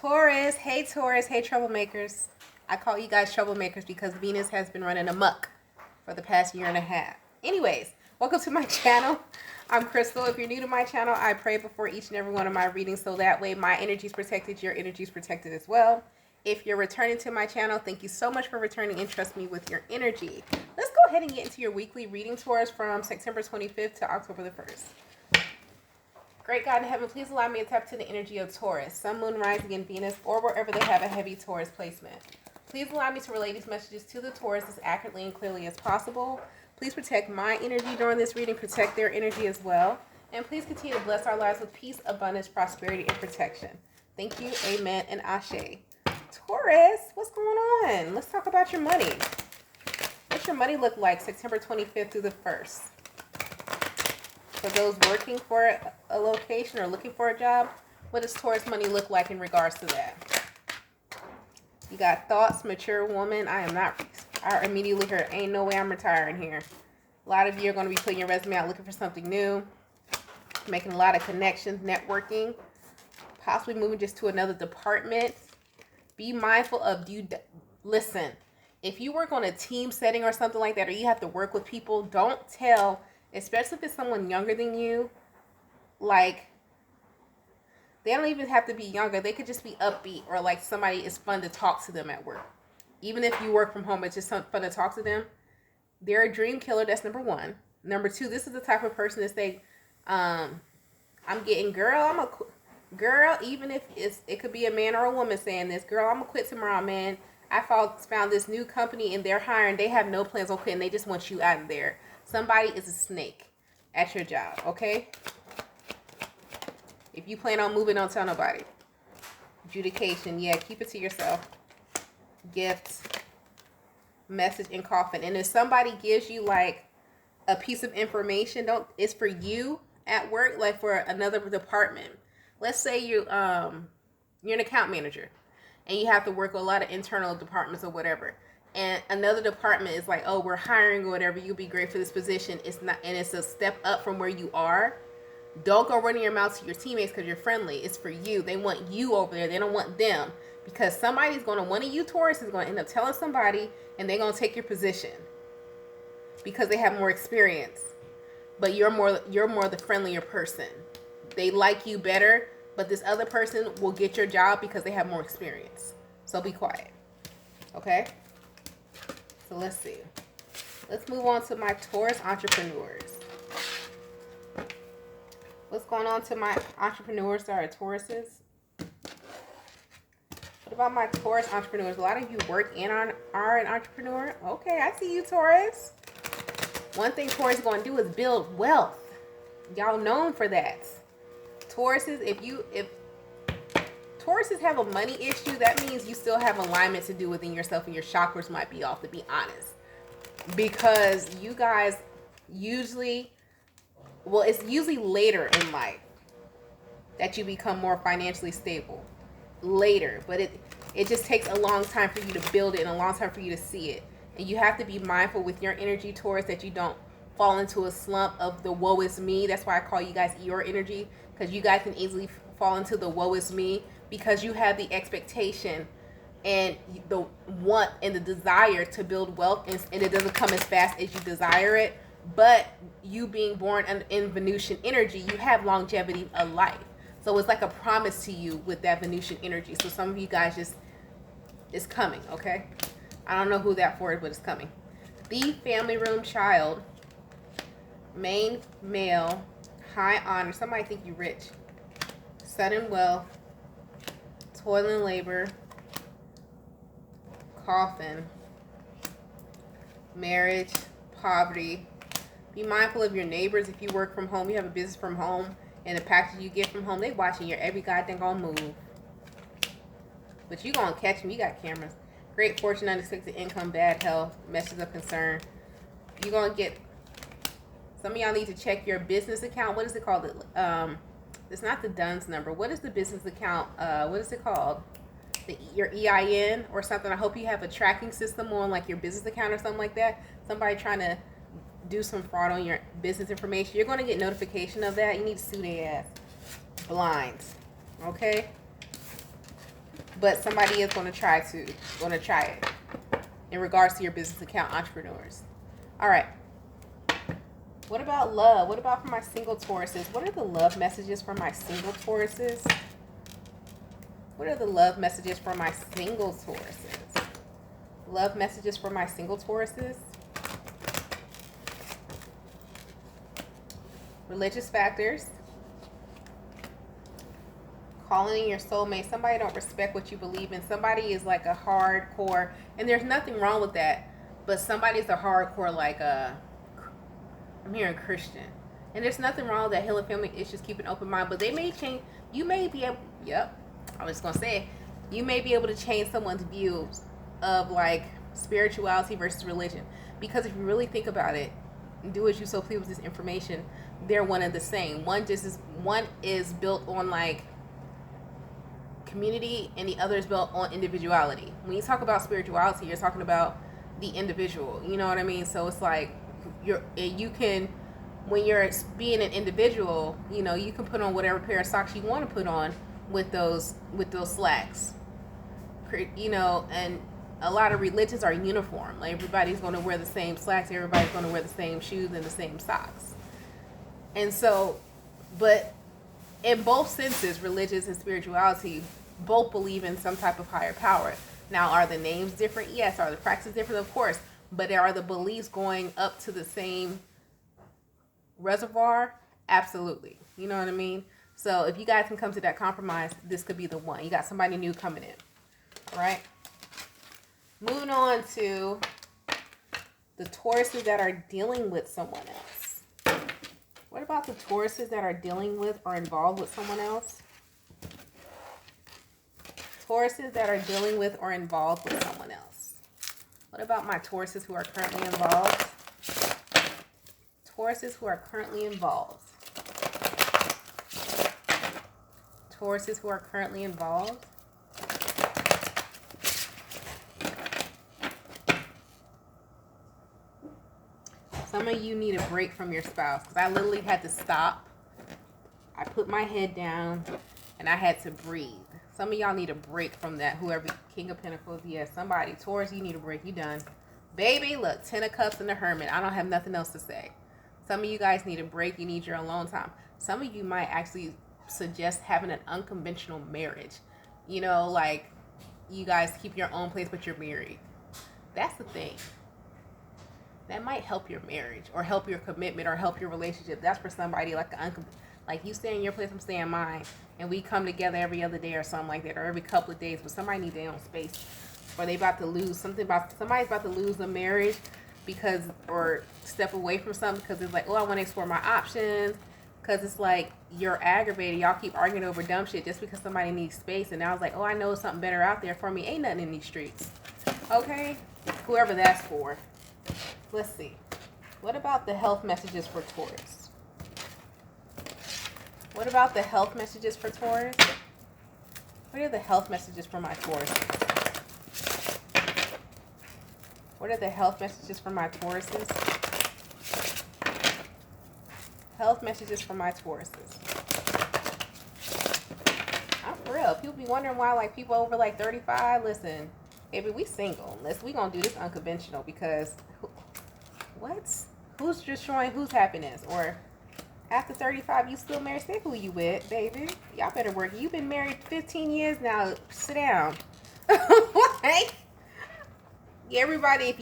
Taurus, hey troublemakers. I call you guys troublemakers because Venus has been running amok for the past year and a half. Anyways, welcome to my channel. I'm Crystal. If you're new to my channel, I pray before each and every one of my readings so that way my energy is protected, your energy is protected as well. If you're returning to my channel, thank you so much for returning and trust me with your energy. Let's go ahead and get into your weekly reading tours from September 25th to October the 1st. Great God in heaven, please allow me to tap to the energy of Taurus, Sun, Moon, Rising, and Venus, or wherever they have a heavy Taurus placement. Please allow me to relay these messages to the Taurus as accurately and clearly as possible. Please protect my energy during this reading, protect their energy as well. And please continue to bless our lives with peace, abundance, prosperity, and protection. Thank you, amen, and ashe. Taurus, what's going on? Let's talk about your money. What's your money look like September 25th through the 1st? For those working for a location or looking for a job, what does Taurus money look like in regards to that? You got thoughts, mature woman. I immediately heard, ain't no way I'm retiring here. A lot of you are going to be putting your resume out looking for something new, making a lot of connections, networking, possibly moving just to another department. Be mindful of listen, if you work on a team setting or something like that, or you have to work with people, don't tell, especially if it's someone younger than you, like, they don't even have to be younger. They could just be upbeat, or like somebody is fun to talk to them at work. Even if you work from home, it's just fun to talk to them. They're a dream killer. That's number one. Number two, this is the type of person that say, I'm getting, girl, even if it could be a man or a woman saying this, girl, I'm gonna quit tomorrow, man. I found this new company and they're hiring. They have no plans on quitting. They just want you out of there. Somebody is a snake at your job, okay? If you plan on moving, don't tell nobody. Adjudication, yeah, keep it to yourself. Gifts, message, and coffin. And if somebody gives you like a piece of information, it's for you at work, like for another department. Let's say you're an account manager and you have to work with a lot of internal departments or whatever. And another department is like, oh, we're hiring or whatever. You'll be great for this position. It's not, and it's a step up from where you are. Don't go running your mouth to your teammates because you're friendly. It's for you. They want you over there. They don't want them, because one of you Taurus is going to end up telling somebody, and they're going to take your position because they have more experience. But you're more the friendlier person. They like you better, but this other person will get your job because they have more experience. So be quiet. Okay? So let's see. Let's move on to my Taurus entrepreneurs. What's going on to my entrepreneurs that are Tauruses? What about my Taurus entrepreneurs? A lot of you work and are an entrepreneur. Okay, I see you, Taurus. One thing Taurus is going to do is build wealth. Y'all known for that. Tauruses, if Tauruses have a money issue, that means you still have alignment to do within yourself, and your chakras might be off, to be honest. Because you guys usually, it's usually later in life that you become more financially stable. Later, but it just takes a long time for you to build it and a long time for you to see it. And you have to be mindful with your energy, Taurus, that you don't fall into a slump of the woe is me. That's why I call you guys Eeyore energy, because you guys can easily fall into the woe is me because you have the expectation and the want and the desire to build wealth, and it doesn't come as fast as you desire it. But you being born in Venusian energy, you have longevity of life. So it's like a promise to you with that Venusian energy. So some of you guys it's coming, okay? I don't know who that for is, but it's coming. The family room child, main male, high honor. Somebody think you rich. Sudden wealth, toil and labor, coffin, marriage, poverty. Be mindful of your neighbors. If you work from home, you have a business from home, and the package you get from home, they watching your every goddamn gonna move. But you gonna catch them. You got cameras. Great fortune, unexpected income, bad health, messages of concern. You gonna get. Some of y'all need to check your business account. What is it called? It's not the DUNS number. What is the business account? What is it called? Your EIN or something. I hope you have a tracking system on like your business account or something like that. Somebody trying to do some fraud on your business information. You're going to get notification of that. You need to sue their ass. Blinds. Okay? but somebody is going to try it in regards to your business account entrepreneurs. All right. What about love? What about for my single Tauruses? What are the love messages for my single Tauruses? What are the love messages for my single Tauruses? Love messages for my single Tauruses. Religious factors. Calling in your soulmate. Somebody don't respect what you believe in. Somebody is like a hardcore, and there's nothing wrong with that, but somebody's a hardcore, like I'm hearing Christian. And there's nothing wrong with that. Healing family issues, keep an open mind, but they may change. You may be able, I was just going to say, you may be able to change someone's views of like spirituality versus religion. Because if you really think about it, do as you so please with this information, they're one and the same. One is built on like community, and the other is built on individuality. When you talk about spirituality, you're talking about the individual. You know what I mean? So it's like you can, when you're being an individual, you know, you can put on whatever pair of socks you want to put on with those slacks. You know, and a lot of religions are uniform. Like everybody's going to wear the same slacks, everybody's going to wear the same shoes and the same socks. And so, but in both senses, religious and spirituality both believe in some type of higher power. Now, are the names different? Yes. Are the practices different? Of course. But are the beliefs going up to the same reservoir? Absolutely. You know what I mean? So if you guys can come to that compromise, this could be the one. You got somebody new coming in. All right? Moving on to the Tauruses that are dealing with someone else. What about the Tauruses that are dealing with or involved with someone else? Tauruses that are dealing with or involved with someone else. What about my Tauruses who are currently involved? Tauruses who are currently involved. Tauruses who are currently involved. Some of you need a break from your spouse, because I literally had to stop. I put my head down and I had to breathe. Some of y'all need a break from that. Whoever, King of Pentacles, yeah, somebody. Taurus, you need a break. You done. Baby, look, 10 of Cups and the Hermit. I don't have nothing else to say. Some of you guys need a break. You need your alone time. Some of you might actually suggest having an unconventional marriage. You know, like you guys keep your own place, but you're married. That's the thing. That might help your marriage or help your commitment or help your relationship. That's for somebody like you stay in your place, I'm staying in mine, and we come together every other day or something like that, or every couple of days. But somebody needs their own space, or they about to lose something. Somebody's about to lose a marriage or step away from something because it's like, oh, I want to explore my options. Because it's like you're aggravated. Y'all keep arguing over dumb shit just because somebody needs space. And I was like, oh, I know something better out there for me. Ain't nothing in these streets. Okay, whoever that's for. Let's see. What about the health messages for Taurus? What about the health messages for Taurus? What are the health messages for my Taurus? What are the health messages for my Tauruses? Health messages for my Tauruses. I'm for real. People be wondering why, like, people over like 35. Listen, baby, we single. We gonna do this unconventional because who's destroying whose happiness? Or after 35, you still married? Say who you with, baby. Y'all better work. You've been married 15 years now. Sit down. Like, everybody,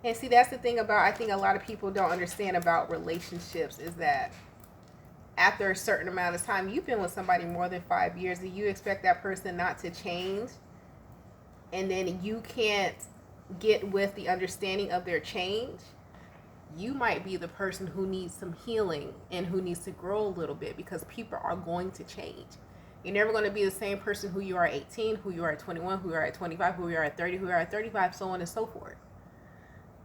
and see, that's the thing about, I think a lot of people don't understand about relationships is that after a certain amount of time, you've been with somebody more than 5 years, and you expect that person not to change, and then you can't get with the understanding of their change. You might be the person who needs some healing and who needs to grow a little bit, because people are going to change. You're never going to be the same person who you are at 18, who you are at 21, who you are at 25, who you are at 30, who you are at 35, so on and so forth.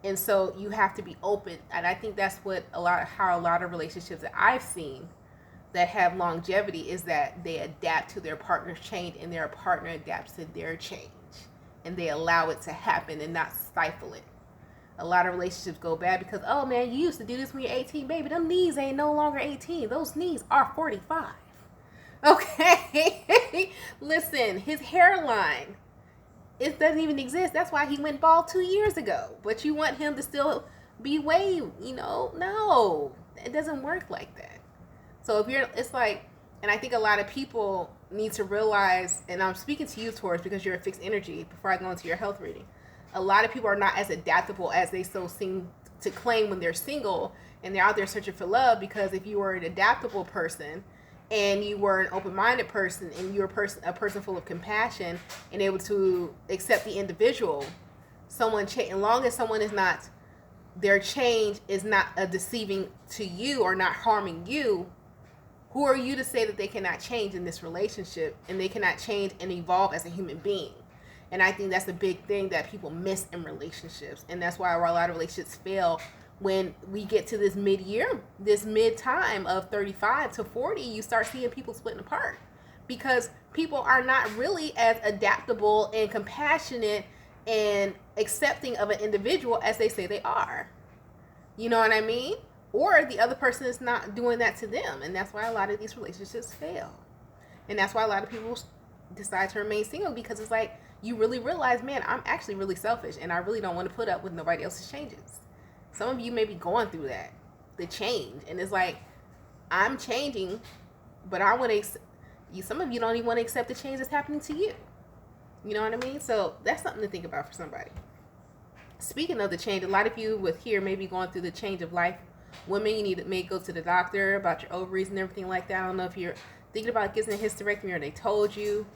And so you have to be open. And I think that's how a lot of relationships that I've seen that have longevity is that they adapt to their partner's change, and their partner adapts to their change, and they allow it to happen and not stifle it. A lot of relationships go bad because, oh man, you used to do this when you're 18. Baby, them knees ain't no longer 18. Those knees are 45. Okay? Listen, his hairline, it doesn't even exist. That's why he went bald 2 years ago. But you want him to still be waved, you know? No, it doesn't work like that. So if you're, it's like, and I think a lot of people need to realize, and I'm speaking to you, Taurus, because you're a fixed energy, before I go into your health reading. A lot of people are not as adaptable as they so seem to claim when they're single and they're out there searching for love, because if you were an adaptable person and you were an open-minded person and you're a person full of compassion and able to accept the individual, as long as someone is not, their change is not a deceiving to you or not harming you, who are you to say that they cannot change in this relationship and they cannot change and evolve as a human being? And I think that's a big thing that people miss in relationships. And that's why a lot of relationships fail when we get to this mid-year, this mid-time of 35 to 40, you start seeing people splitting apart. Because people are not really as adaptable and compassionate and accepting of an individual as they say they are. You know what I mean? Or the other person is not doing that to them. And that's why a lot of these relationships fail. And that's why a lot of people decide to remain single, because it's like, you really realize, man, I'm actually really selfish and I really don't want to put up with nobody else's changes. Some of you may be going through that, the change. And it's like, I'm changing, but I want to, some of you don't even want to accept the change that's happening to you. You know what I mean? So that's something to think about for somebody. Speaking of the change, a lot of you with here may be going through the change of life. Women, you may go to the doctor about your ovaries and everything like that. I don't know if you're thinking about getting a hysterectomy or they told you,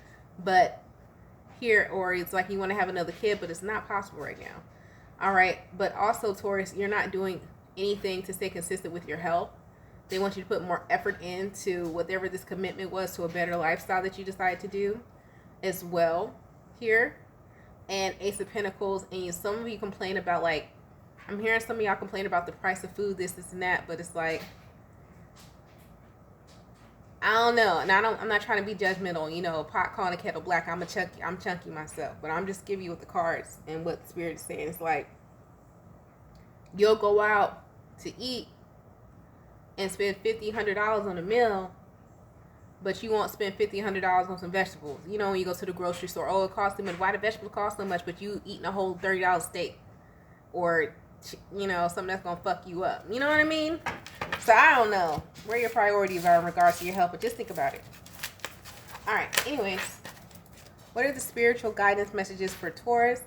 but here, or it's like you want to have another kid, but it's not possible right now. All right. But also, Taurus, you're not doing anything to stay consistent with your health. They want you to put more effort into whatever this commitment was to a better lifestyle that you decided to do as well here. And Ace of Pentacles. And some of you complain about, like, I'm hearing some of y'all complain about the price of food, this and that, but it's like, I don't know, and I'm not trying to be judgmental, you know, pot calling a kettle black. I'm chunky myself, but I'm just giving you what the cards and what the spirit is saying. It's like, you'll go out to eat and spend $50, $100 on a meal, but you won't spend $50, $100 on some vegetables. You know, when you go to the grocery store, oh, it costs too much. Why do vegetables cost so much? But you eating a whole $30 steak, or, you know, something that's gonna fuck you up. You know what I mean? So I don't know where your priorities are in regards to your health, but just think about it. All right. Anyways, what are the spiritual guidance messages for Taurus?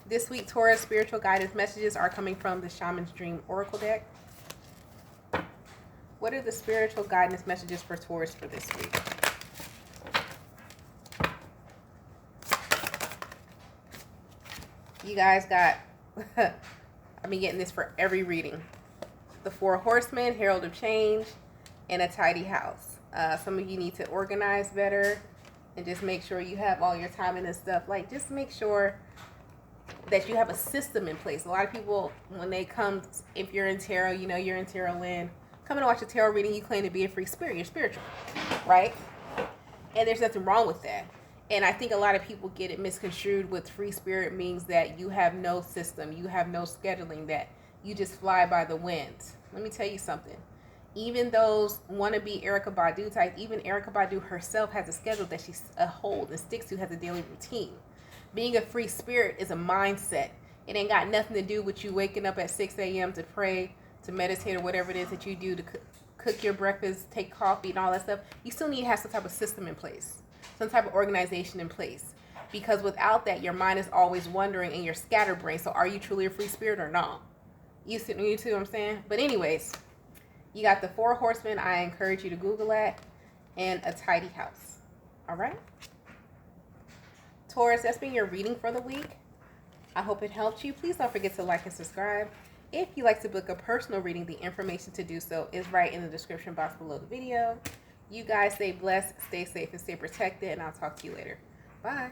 This week, Taurus, spiritual guidance messages are coming from the Shaman's Dream Oracle deck. What are the spiritual guidance messages for Taurus for this week? You guys got, I've been getting this for every reading. The Four Horsemen, Herald of Change, and a tidy house. Some of you need to organize better and just make sure you have all your timing and stuff. Like, just make sure that you have a system in place. A lot of people, when they come, if you're in tarot, you know, you're in tarot land, come and watch a tarot reading, you claim to be a free spirit. You're spiritual, right? And there's nothing wrong with that. And I think a lot of people get it misconstrued with free spirit means that you have no system, you have no scheduling, that you just fly by the wind. Let me tell you something. Even those wannabe Erykah Badu type, even Erykah Badu herself has a schedule that she holds and sticks to, has a daily routine. Being a free spirit is a mindset. It ain't got nothing to do with you waking up at 6 a.m. to pray, to meditate, or whatever it is that you do, to cook your breakfast, take coffee, and all that stuff. You still need to have some type of system in place, some type of organization in place. Because without that, your mind is always wandering and you're scatterbrained. So are you truly a free spirit or not? You see what I'm saying? But anyways, you got the Four Horsemen. I encourage you to Google that. And a tidy house. All right? Taurus, that's been your reading for the week. I hope it helped you. Please don't forget to like and subscribe. If you'd like to book a personal reading, the information to do so is right in the description box below the video. You guys stay blessed, stay safe, and stay protected. And I'll talk to you later. Bye.